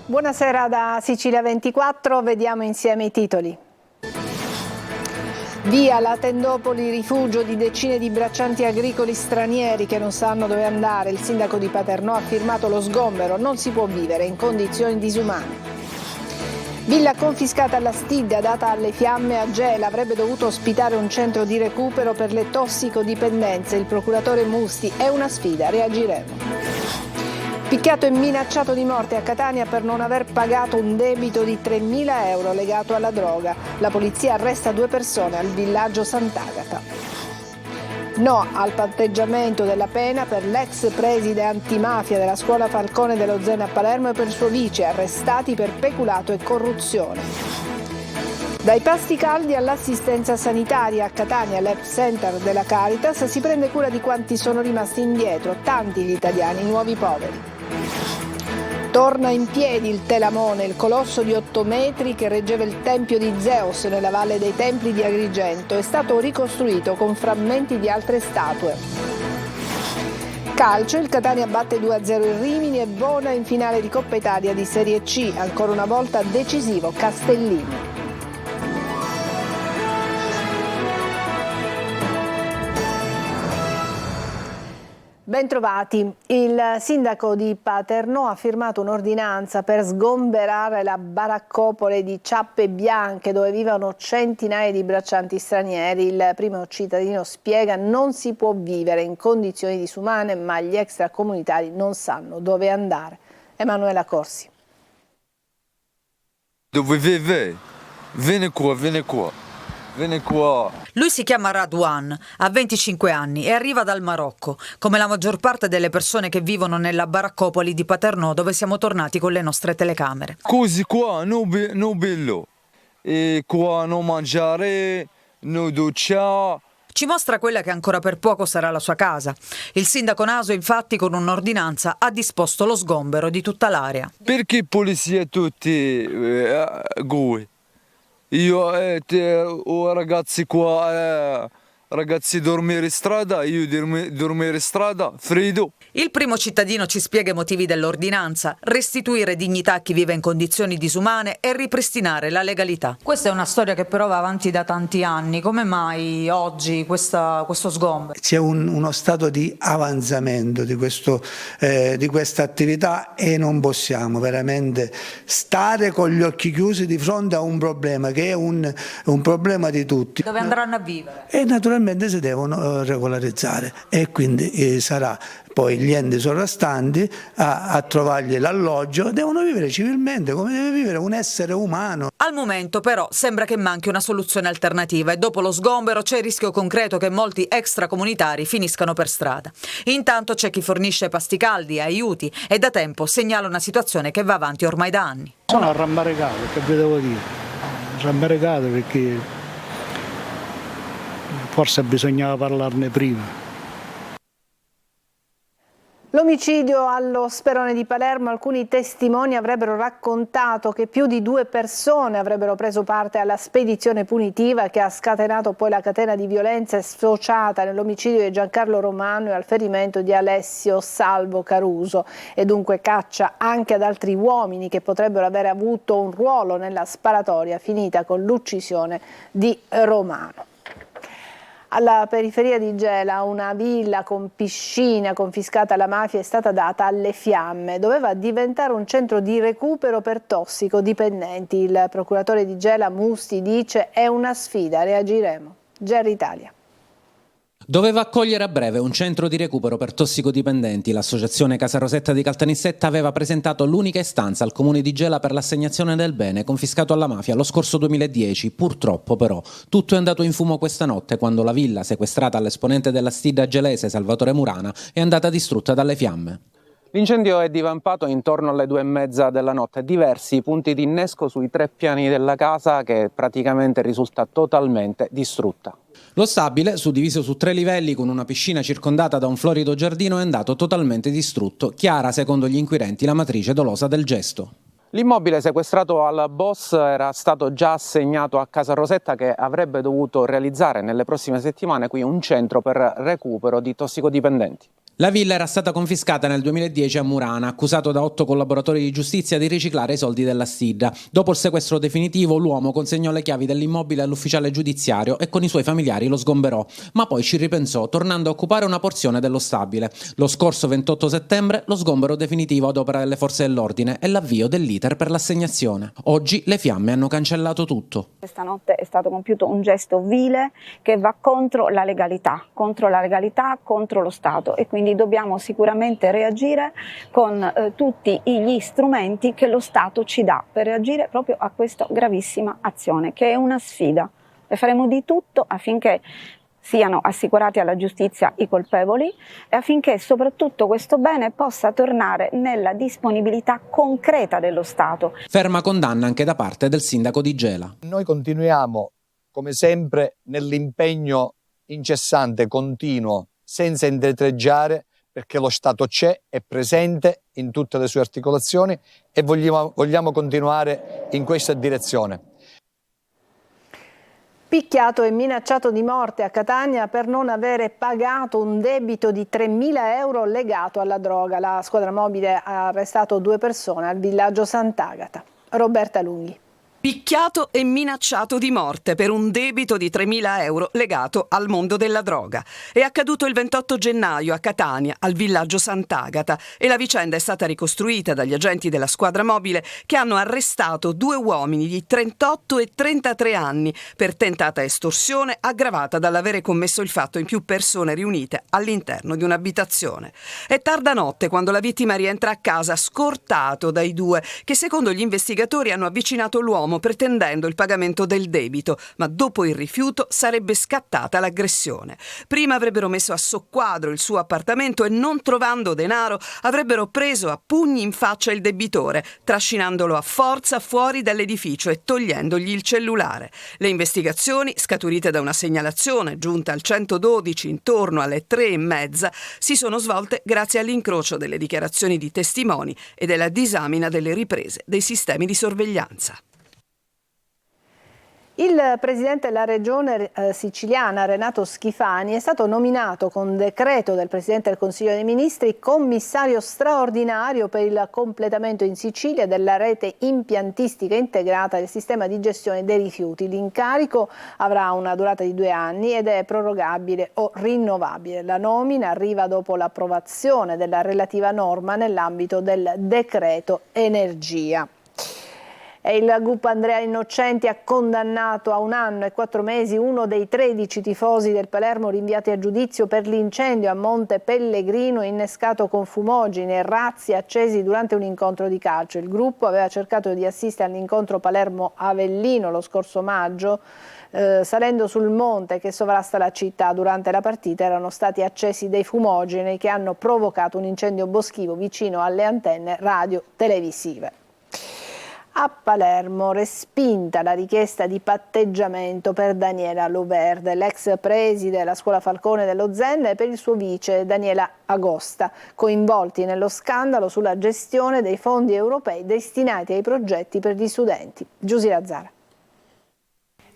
Buonasera da Sicilia 24, vediamo insieme i titoli. Via la tendopoli, rifugio di decine di braccianti agricoli stranieri che non sanno dove andare. Il sindaco di Paternò ha firmato lo sgombero, non si può vivere in condizioni disumane. Villa confiscata alla Stidda, data alle fiamme a Gela, avrebbe dovuto ospitare un centro di recupero per le tossicodipendenze. Il procuratore Musti: è una sfida, reagiremo. Picchiato e minacciato di morte a Catania per non aver pagato un debito di 3.000 euro legato alla droga. La polizia arresta 2 persone al villaggio Sant'Agata. No al patteggiamento della pena per l'ex preside antimafia della scuola Falcone dello Zen a Palermo e per il suo vice, arrestati per peculato e corruzione. Dai pasti caldi all'assistenza sanitaria a Catania, l'Health Center della Caritas si prende cura di quanti sono rimasti indietro, tanti gli italiani, nuovi poveri. Torna in piedi il Telamone, il colosso di 8 metri che reggeva il tempio di Zeus nella Valle dei Templi di Agrigento. È stato ricostruito con frammenti di altre statue. Calcio, il Catania batte 2-0 il Rimini e vola in finale di Coppa Italia di Serie C. Ancora una volta decisivo Castellini. Bentrovati. Il sindaco di Paternò ha firmato un'ordinanza per sgomberare la baraccopole di Ciappe Bianche dove vivono centinaia di braccianti stranieri. Il primo cittadino spiega: non si può vivere in condizioni disumane, ma gli extracomunitari non sanno dove andare. Emanuela Corsi. Dove vive? Vieni qua, vieni qua. Vieni qua. Lui si chiama Radwan, ha 25 anni e arriva dal Marocco, come la maggior parte delle persone che vivono nella baraccopoli di Paternò, dove siamo tornati con le nostre telecamere. Così qua, no bello. E qua non mangiare, no doccia. Ci mostra quella che ancora per poco sarà la sua casa. Il sindaco Naso, infatti, con un'ordinanza ha disposto lo sgombero di tutta l'area. Perché polizia tutti goi? Io ho ragazzi qua, ragazzi dormire in strada, io dormire in strada, freddo. Il primo cittadino ci spiega i motivi dell'ordinanza: restituire dignità a chi vive in condizioni disumane e ripristinare la legalità. Questa è una storia che però va avanti da tanti anni. Come mai oggi questo sgombero? C'è uno stato di avanzamento di questa attività e non possiamo veramente stare con gli occhi chiusi di fronte a un problema che è un problema di tutti. Dove andranno a vivere? E naturalmente si devono regolarizzare e quindi sarà poi gli enti sovrastanti a trovargli l'alloggio. Devono vivere civilmente come deve vivere un essere umano. Al momento però sembra che manchi una soluzione alternativa e dopo lo sgombero c'è il rischio concreto che molti extracomunitari finiscano per strada. Intanto c'è chi fornisce pasti caldi, aiuti e da tempo segnala una situazione che va avanti ormai da anni. Sono rammaricato, che vi devo dire? Rammaricato perché forse bisognava parlarne prima. L'omicidio allo Sperone di Palermo: alcuni testimoni avrebbero raccontato che più di 2 persone avrebbero preso parte alla spedizione punitiva che ha scatenato poi la catena di violenza sfociata nell'omicidio di Giancarlo Romano e al ferimento di Alessio Salvo Caruso, e dunque caccia anche ad altri uomini che potrebbero avere avuto un ruolo nella sparatoria finita con l'uccisione di Romano. Alla periferia di Gela una villa con piscina confiscata alla mafia è stata data alle fiamme. Doveva diventare un centro di recupero per tossicodipendenti. Il procuratore di Gela Musti dice: è una sfida, reagiremo. GR Italia. Doveva accogliere a breve un centro di recupero per tossicodipendenti. L'associazione Casa Rosetta di Caltanissetta aveva presentato l'unica istanza al comune di Gela per l'assegnazione del bene confiscato alla mafia lo scorso 2010. Purtroppo però tutto è andato in fumo questa notte quando la villa sequestrata all'esponente della Stidda gelese Salvatore Murana è andata distrutta dalle fiamme. L'incendio è divampato intorno alle 2:30 della notte. Diversi punti di innesco sui 3 piani della casa che praticamente risulta totalmente distrutta. Lo stabile, suddiviso su 3 livelli con una piscina circondata da un florido giardino, è andato totalmente distrutto. Chiara, secondo gli inquirenti, la matrice dolosa del gesto. L'immobile sequestrato al boss era stato già assegnato a Casa Rosetta, che avrebbe dovuto realizzare nelle prossime settimane qui un centro per recupero di tossicodipendenti. La villa era stata confiscata nel 2010 a Murana, accusato da 8 collaboratori di giustizia di riciclare i soldi della Stidda. Dopo il sequestro definitivo, l'uomo consegnò le chiavi dell'immobile all'ufficiale giudiziario e con i suoi familiari lo sgomberò, ma poi ci ripensò, tornando a occupare una porzione dello stabile. Lo scorso 28 settembre lo sgombero definitivo ad opera delle forze dell'ordine e l'avvio dell'iter per l'assegnazione. Oggi le fiamme hanno cancellato tutto. Questa notte è stato compiuto un gesto vile che va contro la legalità, contro lo Stato, e quindi dobbiamo sicuramente reagire con tutti gli strumenti che lo Stato ci dà per reagire proprio a questa gravissima azione, che è una sfida. E faremo di tutto affinché siano assicurati alla giustizia i colpevoli e affinché soprattutto questo bene possa tornare nella disponibilità concreta dello Stato. Ferma condanna anche da parte del sindaco di Gela. Noi continuiamo, come sempre, nell'impegno incessante, continuo, senza indietreggiare, perché lo Stato c'è, è presente in tutte le sue articolazioni e vogliamo continuare in questa direzione. Picchiato e minacciato di morte a Catania per non avere pagato un debito di 3.000 euro legato alla droga. La squadra mobile ha arrestato 2 persone al villaggio Sant'Agata. Roberta Lunghi. Picchiato e minacciato di morte per un debito di 3.000 euro legato al mondo della droga. È accaduto il 28 gennaio a Catania, al villaggio Sant'Agata, e la vicenda è stata ricostruita dagli agenti della squadra mobile che hanno arrestato 2 uomini di 38 e 33 anni per tentata estorsione aggravata dall'avere commesso il fatto in più persone riunite all'interno di un'abitazione. È tarda notte quando la vittima rientra a casa scortato dai 2 che, secondo gli investigatori, hanno avvicinato l'uomo pretendendo il pagamento del debito, ma dopo il rifiuto sarebbe scattata l'aggressione. Prima avrebbero messo a soqquadro il suo appartamento e, non trovando denaro, avrebbero preso a pugni in faccia il debitore, trascinandolo a forza fuori dall'edificio e togliendogli il cellulare. Le investigazioni, scaturite da una segnalazione giunta al 112 intorno alle 3:30, si sono svolte grazie all'incrocio delle dichiarazioni di testimoni e della disamina delle riprese dei sistemi di sorveglianza. Il presidente della regione siciliana Renato Schifani è stato nominato con decreto del Presidente del Consiglio dei Ministri commissario straordinario per il completamento in Sicilia della rete impiantistica integrata del sistema di gestione dei rifiuti. L'incarico avrà una durata di 2 anni ed è prorogabile o rinnovabile. La nomina arriva dopo l'approvazione della relativa norma nell'ambito del decreto energia. E il GUP Andrea Innocenti ha condannato a 1 anno e 4 mesi uno dei 13 tifosi del Palermo rinviati a giudizio per l'incendio a Monte Pellegrino innescato con fumogeni e razzi accesi durante un incontro di calcio. Il gruppo aveva cercato di assistere all'incontro Palermo-Avellino lo scorso maggio. Salendo sul monte che sovrasta la città, durante la partita erano stati accesi dei fumogeni che hanno provocato un incendio boschivo vicino alle antenne radio-televisive. A Palermo respinta la richiesta di patteggiamento per Daniela Loverde, l'ex preside della scuola Falcone dello Zen, e per il suo vice Daniela Agosta, coinvolti nello scandalo sulla gestione dei fondi europei destinati ai progetti per gli studenti. Giusy Lazzara.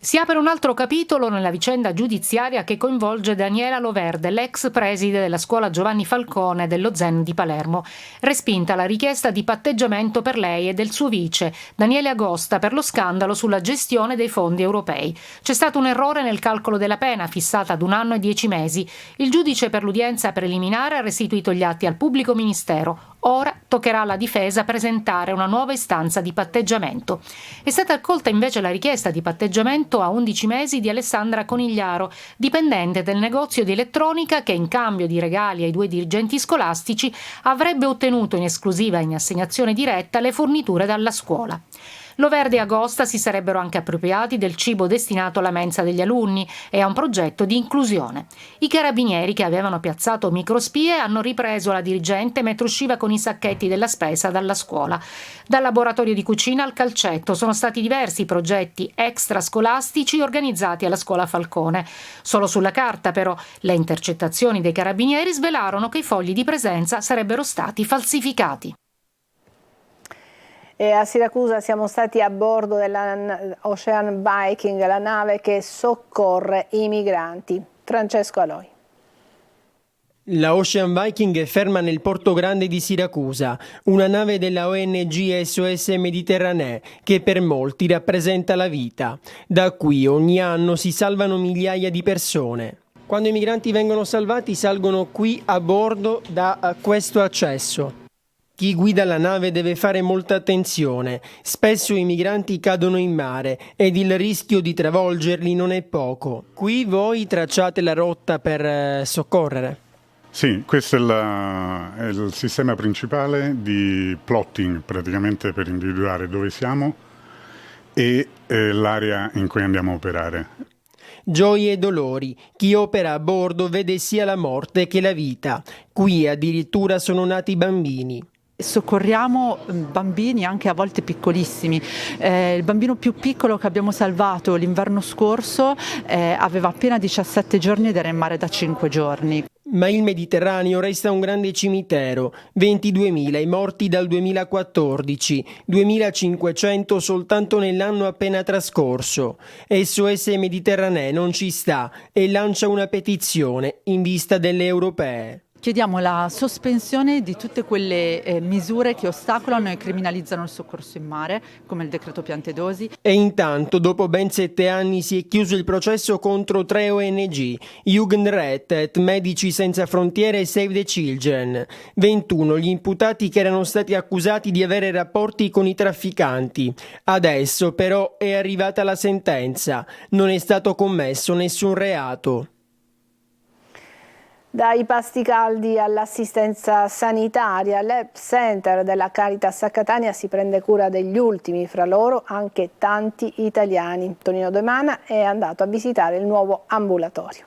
Si apre un altro capitolo nella vicenda giudiziaria che coinvolge Daniela Loverde, l'ex preside della scuola Giovanni Falcone dello Zen di Palermo. Respinta la richiesta di patteggiamento per lei e del suo vice, Daniele Agosta, per lo scandalo sulla gestione dei fondi europei. C'è stato un errore nel calcolo della pena, fissata ad 1 anno e 10 mesi. Il giudice per l'udienza preliminare ha restituito gli atti al pubblico ministero. Ora toccherà alla difesa presentare una nuova istanza di patteggiamento. È stata accolta invece la richiesta di patteggiamento a 11 mesi di Alessandra Conigliaro, dipendente del negozio di elettronica che, in cambio di regali ai 2 dirigenti scolastici, avrebbe ottenuto in esclusiva e in assegnazione diretta le forniture dalla scuola. Loverde e Agosta si sarebbero anche appropriati del cibo destinato alla mensa degli alunni e a un progetto di inclusione. I carabinieri, che avevano piazzato microspie, hanno ripreso la dirigente mentre usciva con i sacchetti della spesa dalla scuola. Dal laboratorio di cucina al calcetto sono stati diversi progetti extrascolastici organizzati alla scuola Falcone. Solo sulla carta, però, le intercettazioni dei carabinieri svelarono che i fogli di presenza sarebbero stati falsificati. E a Siracusa siamo stati a bordo della Ocean Viking, la nave che soccorre i migranti. Francesco Aloi. La Ocean Viking è ferma nel porto grande di Siracusa, una nave della ONG SOS Méditerranée che per molti rappresenta la vita. Da qui ogni anno si salvano migliaia di persone. Quando i migranti vengono salvati salgono qui a bordo da questo accesso. Chi guida la nave deve fare molta attenzione. Spesso i migranti cadono in mare ed il rischio di travolgerli non è poco. Qui voi tracciate la rotta per soccorrere. Sì, questo è il sistema principale di plotting, praticamente per individuare dove siamo e l'area in cui andiamo a operare. Gioie e dolori. Chi opera a bordo vede sia la morte che la vita. Qui addirittura sono nati bambini. Soccorriamo bambini anche a volte piccolissimi. Il bambino più piccolo che abbiamo salvato l'inverno scorso aveva appena 17 giorni ed era in mare da 5 giorni. Ma il Mediterraneo resta un grande cimitero, 22.000 i morti dal 2014, 2.500 soltanto nell'anno appena trascorso. SOS Méditerranée non ci sta e lancia una petizione in vista delle europee. Chiediamo la sospensione di tutte quelle misure che ostacolano e criminalizzano il soccorso in mare, come il decreto Piantedosi. E intanto, dopo ben 7 anni, si è chiuso il processo contro 3 ONG, Jugendrettet, Medici Senza Frontiere e Save the Children. 21 gli imputati che erano stati accusati di avere rapporti con i trafficanti. Adesso però è arrivata la sentenza. Non è stato commesso nessun reato. Dai pasti caldi all'assistenza sanitaria, l'Help Center della Caritas a Catania si prende cura degli ultimi, fra loro anche tanti italiani. Tonino Demana è andato a visitare il nuovo ambulatorio.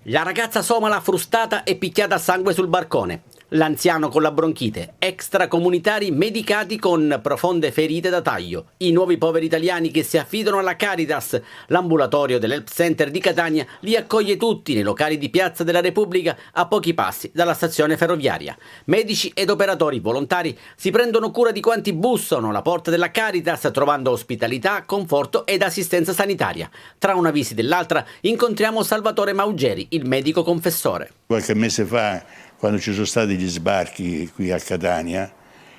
La ragazza somala frustata e picchiata a sangue sul barcone. L'anziano con la bronchite, extracomunitari medicati con profonde ferite da taglio, i nuovi poveri italiani che si affidano alla Caritas. L'ambulatorio dell'Help Center di Catania li accoglie tutti nei locali di Piazza della Repubblica a pochi passi dalla stazione ferroviaria. Medici ed operatori volontari si prendono cura di quanti bussano alla porta della Caritas trovando ospitalità, conforto ed assistenza sanitaria. Tra una visita e l'altra incontriamo Salvatore Maugeri, il medico confessore. Qualche mese fa, quando ci sono stati gli sbarchi qui a Catania,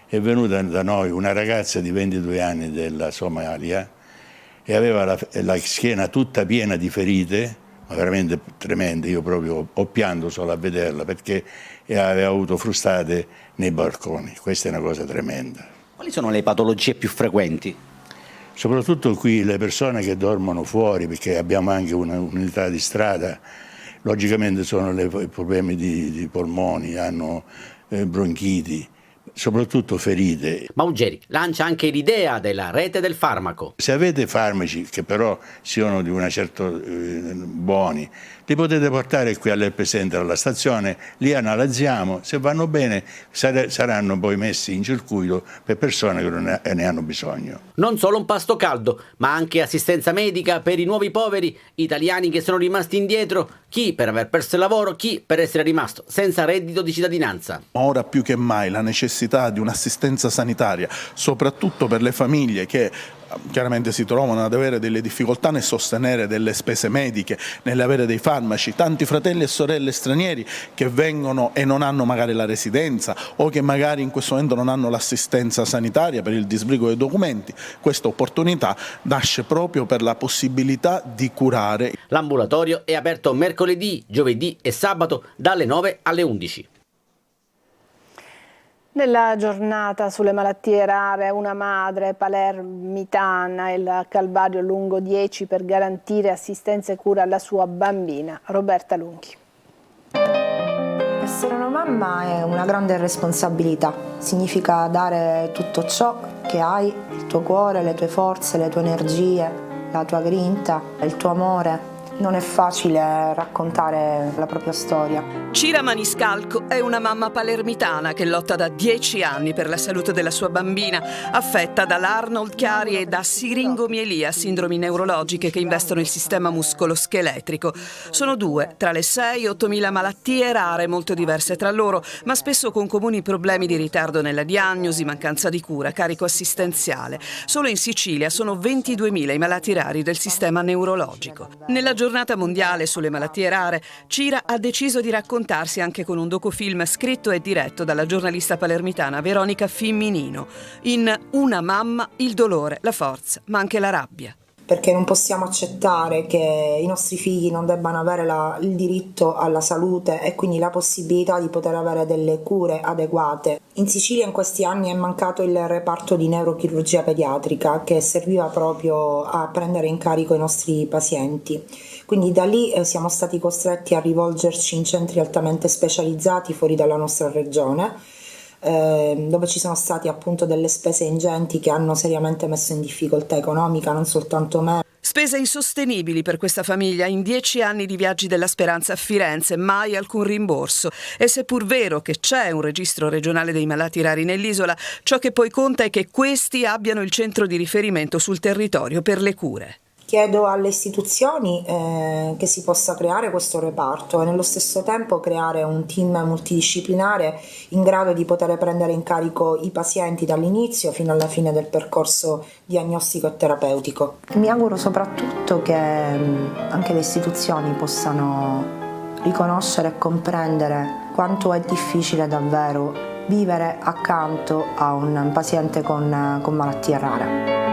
è venuta da noi una ragazza di 22 anni della Somalia e aveva la schiena tutta piena di ferite, ma veramente tremende. Io proprio ho pianto solo a vederla perché aveva avuto frustate nei barconi. Questa è una cosa tremenda. Quali sono le patologie più frequenti? Soprattutto qui le persone che dormono fuori, perché abbiamo anche un'unità di strada. Logicamente sono i problemi di polmoni, hanno bronchiti, soprattutto ferite. Maugeri lancia anche l'idea della rete del farmaco. Se avete farmaci che però siano di una certa buoni, li potete portare qui all'Help Center alla stazione, li analizziamo, se vanno bene saranno poi messi in circuito per persone che ne hanno bisogno. Non solo un pasto caldo, ma anche assistenza medica per i nuovi poveri, italiani che sono rimasti indietro, chi per aver perso il lavoro, chi per essere rimasto senza reddito di cittadinanza. Ora più che mai la necessità di un'assistenza sanitaria, soprattutto per le famiglie che chiaramente si trovano ad avere delle difficoltà nel sostenere delle spese mediche, nell'avere dei farmaci, tanti fratelli e sorelle stranieri che vengono e non hanno magari la residenza o che magari in questo momento non hanno l'assistenza sanitaria per il disbrigo dei documenti. Questa opportunità nasce proprio per la possibilità di curare. L'ambulatorio è aperto mercoledì, giovedì e sabato dalle 9 alle 11. Nella giornata sulle malattie rare, una madre palermitana, il calvario lungo 10 per garantire assistenza e cura alla sua bambina. Roberta Lunghi. Essere una mamma è una grande responsabilità, significa dare tutto ciò che hai, il tuo cuore, le tue forze, le tue energie, la tua grinta, il tuo amore. Non è facile raccontare la propria storia. Cira Maniscalco è una mamma palermitana che lotta da 10 anni per la salute della sua bambina, affetta dall'Arnold Chiari e da siringomielia, sindromi neurologiche che investono il sistema muscolo-scheletrico. Sono 2 tra le 6-8.000 malattie rare, molto diverse tra loro, ma spesso con comuni problemi di ritardo nella diagnosi, mancanza di cura, carico assistenziale. Solo in Sicilia sono 22.000 i malati rari del sistema neurologico. Nella giornata mondiale sulle malattie rare, Cira ha deciso di raccontarsi anche con un docufilm scritto e diretto dalla giornalista palermitana Veronica Fiminino. In Una mamma, il dolore, la forza, ma anche la rabbia. Perché non possiamo accettare che i nostri figli non debbano avere il diritto alla salute e quindi la possibilità di poter avere delle cure adeguate. In Sicilia in questi anni è mancato il reparto di neurochirurgia pediatrica che serviva proprio a prendere in carico i nostri pazienti. Quindi da lì siamo stati costretti a rivolgerci in centri altamente specializzati fuori dalla nostra regione, dove ci sono stati appunto delle spese ingenti che hanno seriamente messo in difficoltà economica non soltanto me. Spese insostenibili per questa famiglia in 10 anni di viaggi della speranza a Firenze, mai alcun rimborso. E seppur vero che c'è un registro regionale dei malati rari nell'isola, ciò che poi conta è che questi abbiano il centro di riferimento sul territorio per le cure. Chiedo alle istituzioni che si possa creare questo reparto e nello stesso tempo creare un team multidisciplinare in grado di poter prendere in carico i pazienti dall'inizio fino alla fine del percorso diagnostico e terapeutico. Mi auguro soprattutto che anche le istituzioni possano riconoscere e comprendere quanto è difficile davvero vivere accanto a un paziente con malattie rare.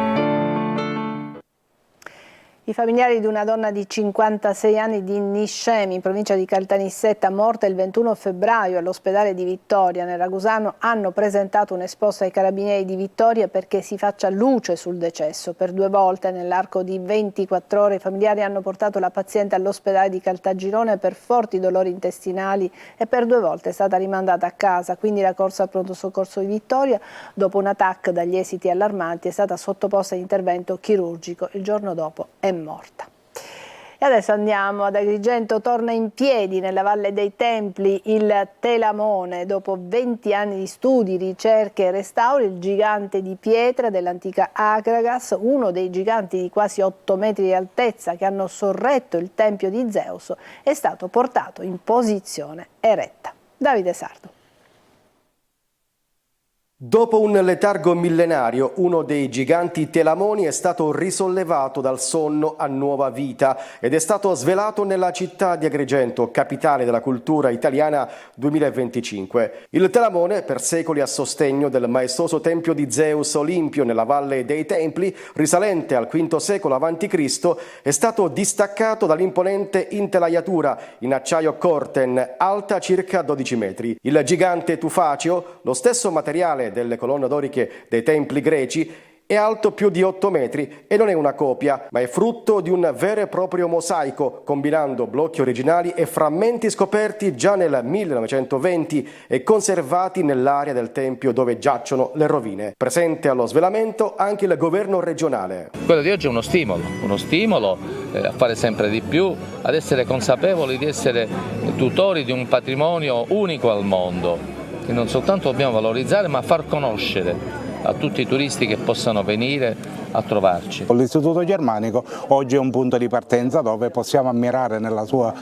I familiari di una donna di 56 anni di Niscemi, in provincia di Caltanissetta, morta il 21 febbraio all'ospedale di Vittoria, nel Ragusano, hanno presentato un esposto ai carabinieri di Vittoria perché si faccia luce sul decesso. Per 2 volte nell'arco di 24 ore i familiari hanno portato la paziente all'ospedale di Caltagirone per forti dolori intestinali e per 2 volte è stata rimandata a casa. Quindi la corsa al pronto soccorso di Vittoria, dopo un TAC dagli esiti allarmanti, è stata sottoposta a intervento chirurgico. Il giorno dopo è morta. E adesso andiamo ad Agrigento. Torna in piedi nella Valle dei Templi il Telamone. Dopo 20 anni di studi, ricerche e restauri, il gigante di pietra dell'antica Akragas, uno dei giganti di quasi 8 metri di altezza che hanno sorretto il tempio di Zeus, è stato portato in posizione eretta. Davide Sardo. Dopo un letargo millenario, uno dei giganti Telamoni è stato risollevato dal sonno a nuova vita ed è stato svelato nella città di Agrigento, capitale della cultura italiana 2025. Il Telamone, per secoli a sostegno del maestoso tempio di Zeus Olimpio nella Valle dei Templi, risalente al V secolo a.C., è stato distaccato dall'imponente intelaiatura in acciaio Corten, alta circa 12 metri. Il gigante tufaceo, lo stesso materiale delle colonne doriche dei templi greci, è alto più di 8 metri e non è una copia, ma è frutto di un vero e proprio mosaico, combinando blocchi originali e frammenti scoperti già nel 1920 e conservati nell'area del tempio dove giacciono le rovine. Presente allo svelamento anche il governo regionale. Quello di oggi è uno stimolo a fare sempre di più, ad essere consapevoli di essere tutori di un patrimonio unico al mondo, che non soltanto dobbiamo valorizzare ma far conoscere a tutti i turisti che possano venire a trovarci. L'Istituto Germanico oggi è un punto di partenza dove possiamo ammirare nella sua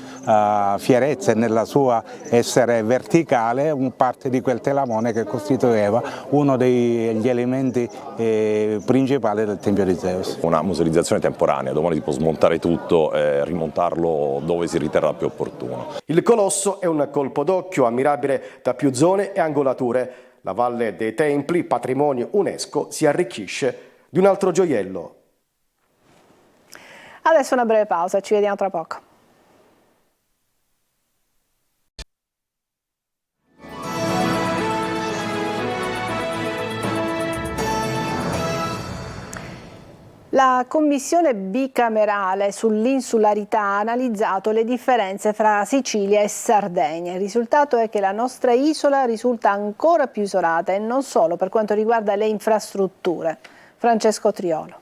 fierezza e nella sua essere verticale parte di quel telamone che costituiva uno degli elementi principali del Tempio di Zeus. Una musealizzazione temporanea, domani si può smontare tutto e rimontarlo dove si riterrà più opportuno. Il colosso è un colpo d'occhio ammirabile da più zone e angolature. La Valle dei Templi, patrimonio UNESCO, si arricchisce di un altro gioiello. Adesso una breve pausa, ci vediamo tra poco. La commissione bicamerale sull'insularità ha analizzato le differenze fra Sicilia e Sardegna. Il risultato è che la nostra isola risulta ancora più isolata e non solo per quanto riguarda le infrastrutture. Francesco Triolo.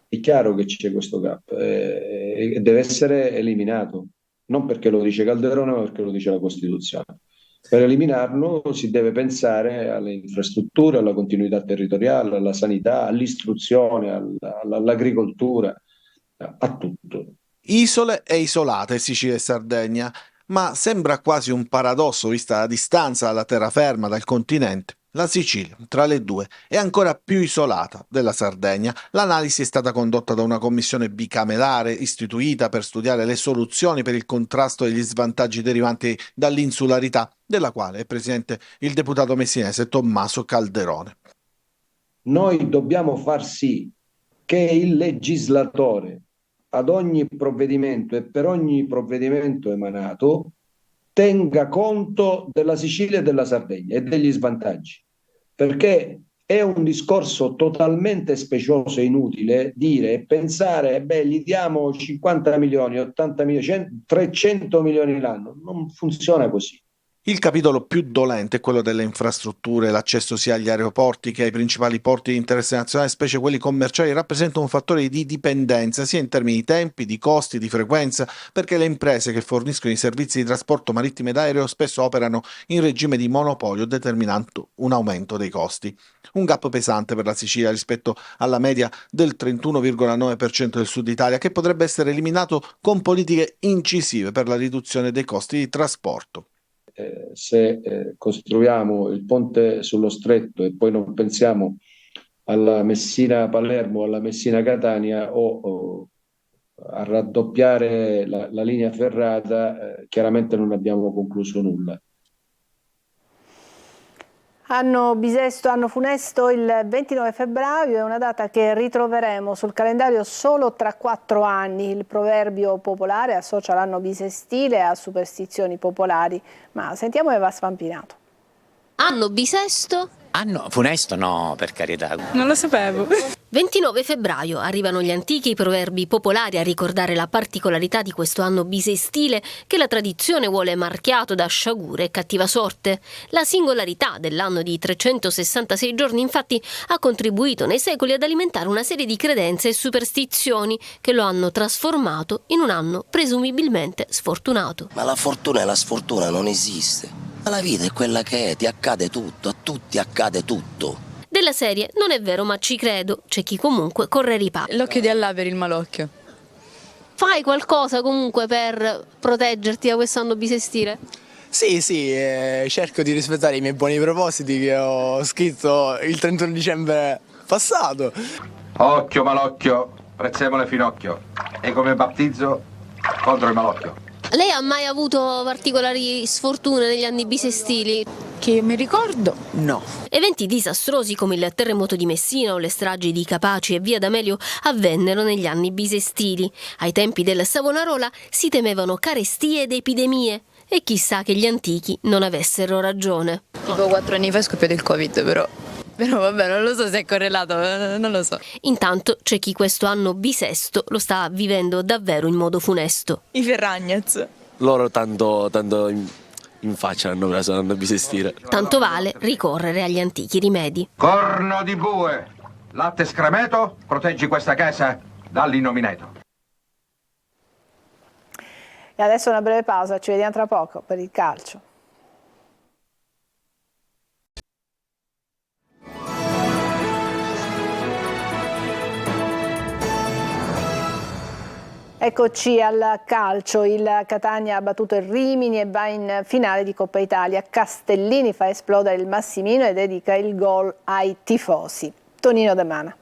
È chiaro che c'è questo gap e deve essere eliminato, non perché lo dice Calderone ma perché lo dice la Costituzione. Per eliminarlo si deve pensare alle infrastrutture, alla continuità territoriale, alla sanità, all'istruzione, all'agricoltura, a tutto. Isole e isolate Sicilia e Sardegna, ma sembra quasi un paradosso vista la distanza dalla terraferma, dal continente, La Sicilia, tra le due, è ancora più isolata della Sardegna. L'analisi è stata condotta da una commissione bicamerale istituita per studiare le soluzioni per il contrasto degli svantaggi derivanti dall'insularità, della quale è presidente il deputato messinese Tommaso Calderone. Noi dobbiamo far sì che il legislatore ad ogni provvedimento e per ogni provvedimento emanato tenga conto della Sicilia e della Sardegna e degli svantaggi, perché è un discorso totalmente specioso e inutile dire e pensare, gli diamo 50 milioni, 80 milioni, 300 milioni l'anno. Non funziona così. Il capitolo più dolente è quello delle infrastrutture. L'accesso sia agli aeroporti che ai principali porti di interesse nazionale, specie quelli commerciali, rappresenta un fattore di dipendenza sia in termini di tempi, di costi, di frequenza, perché le imprese che forniscono i servizi di trasporto marittimo ed aereo spesso operano in regime di monopolio, determinando un aumento dei costi. Un gap pesante per la Sicilia rispetto alla media del 31,9% del Sud Italia, che potrebbe essere eliminato con politiche incisive per la riduzione dei costi di trasporto. Se costruiamo il ponte sullo Stretto e poi non pensiamo alla Messina-Palermo, alla Messina-Catania o a raddoppiare la linea ferrata, chiaramente non abbiamo concluso nulla. Anno bisesto, anno funesto, il 29 febbraio è una data che ritroveremo sul calendario solo tra 4 anni. Il proverbio popolare associa l'anno bisestile a superstizioni popolari, ma sentiamo Eva Spampinato. Anno bisesto? Anno funesto no, per carità. Non lo sapevo. 29 febbraio arrivano gli antichi proverbi popolari a ricordare la particolarità di questo anno bisestile che la tradizione vuole marchiato da sciagure e cattiva sorte. La singolarità dell'anno di 366 giorni infatti ha contribuito nei secoli ad alimentare una serie di credenze e superstizioni che lo hanno trasformato in un anno presumibilmente sfortunato. Ma la fortuna e la sfortuna non esiste. La vita è quella che è, ti accade tutto, a tutti accade tutto. Della serie non è vero ma ci credo, c'è chi comunque corre riparo. L'occhio di Allah per il malocchio. Fai qualcosa comunque per proteggerti da quest'anno bisestile? Sì, cerco di rispettare i miei buoni propositi che ho scritto il 31 dicembre passato. Occhio malocchio, prezzemolo finocchio. E come battizzo contro il malocchio. Lei ha mai avuto particolari sfortune negli anni bisestili? Che io mi ricordo, no. Eventi disastrosi come il terremoto di Messina o le stragi di Capaci e via D'Amelio avvennero negli anni bisestili. Ai tempi del Savonarola si temevano carestie ed epidemie e chissà che gli antichi non avessero ragione. Tipo 4 anni fa è scoppiato il Covid però vabbè, non lo so se è correlato, non lo so. Intanto c'è chi questo anno bisesto lo sta vivendo davvero in modo funesto. I Ferragnez. Loro tanto in faccia hanno preso l'anno bisestile. Tanto vale ricorrere agli antichi rimedi. Corno di bue, latte scremeto, proteggi questa casa dall'innomineto. E adesso una breve pausa, ci vediamo tra poco per il calcio. Eccoci al calcio, il Catania ha battuto il Rimini e va in finale di Coppa Italia. Castellini fa esplodere il Massimino e dedica il gol ai tifosi. Tonino De Mana.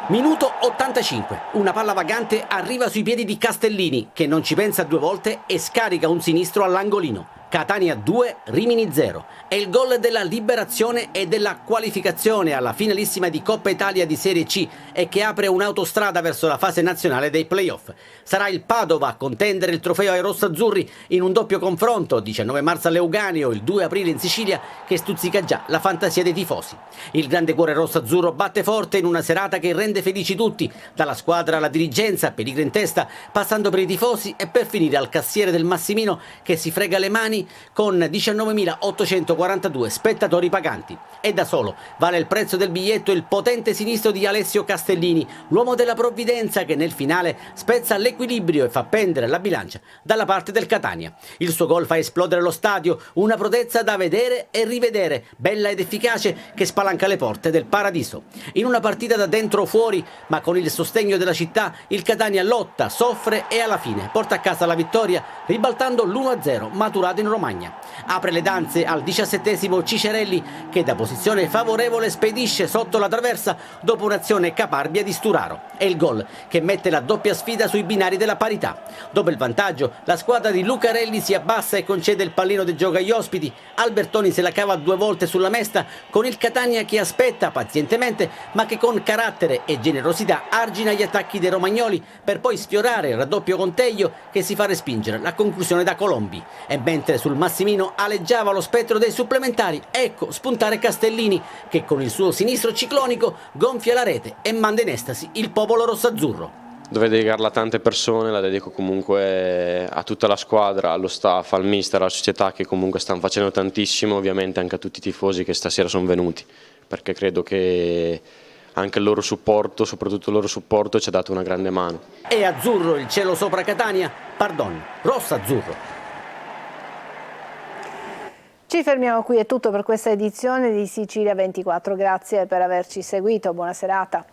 Minuto 85, una palla vagante arriva sui piedi di Castellini che non ci pensa 2 volte e scarica un sinistro all'angolino. Catania 2, Rimini 0. È il gol della liberazione e della qualificazione alla finalissima di Coppa Italia di Serie C e che apre un'autostrada verso la fase nazionale dei playoff. Sarà il Padova a contendere il trofeo ai rossazzurri in un doppio confronto, 19 marzo a Leuganeo, il 2 aprile in Sicilia, che stuzzica già la fantasia dei tifosi. Il grande cuore rossazzurro batte forte in una serata che rende felici tutti, dalla squadra alla dirigenza, Pellegrini in testa, passando per i tifosi e per finire al cassiere del Massimino che si frega le mani con 19.842 spettatori paganti. E da solo vale il prezzo del biglietto il potente sinistro di Alessio Castellini, l'uomo della provvidenza che nel finale spezza l'equilibrio e fa pendere la bilancia dalla parte del Catania. Il suo gol fa esplodere lo stadio, una prodezza da vedere e rivedere, bella ed efficace che spalanca le porte del paradiso. In una partita da dentro o fuori, ma con il sostegno della città, il Catania lotta, soffre e alla fine porta a casa la vittoria ribaltando l'1-0 maturato in Romagna. Apre le danze al 17° Cicerelli, che da posizione favorevole spedisce sotto la traversa dopo un'azione caparbia di Sturaro. È il gol che mette la doppia sfida sui binari della parità. Dopo il vantaggio, la squadra di Lucarelli si abbassa e concede il pallino che gioca agli ospiti. Albertoni se la cava 2 volte sulla mesta, con il Catania che aspetta pazientemente, ma che con carattere e generosità argina gli attacchi dei romagnoli, per poi sfiorare il raddoppio con Teglio, che si fa respingere la conclusione da Colombi. E mentre sul Massimino aleggiava lo spettro dei supplementari, ecco spuntare Castellini, che con il suo sinistro ciclonico gonfia la rete e manda in estasi il popolo rossazzurro. Dovrei dedicarla a tante persone, la dedico comunque a tutta la squadra, allo staff, al mister, alla società, che comunque stanno facendo tantissimo, ovviamente anche a tutti i tifosi che stasera sono venuti, perché credo che anche il loro supporto, soprattutto il loro supporto, ci ha dato una grande mano. E azzurro il cielo sopra Catania, rosso-azzurro. Ci fermiamo qui, è tutto per questa edizione di Sicilia 24. Grazie per averci seguito, buona serata.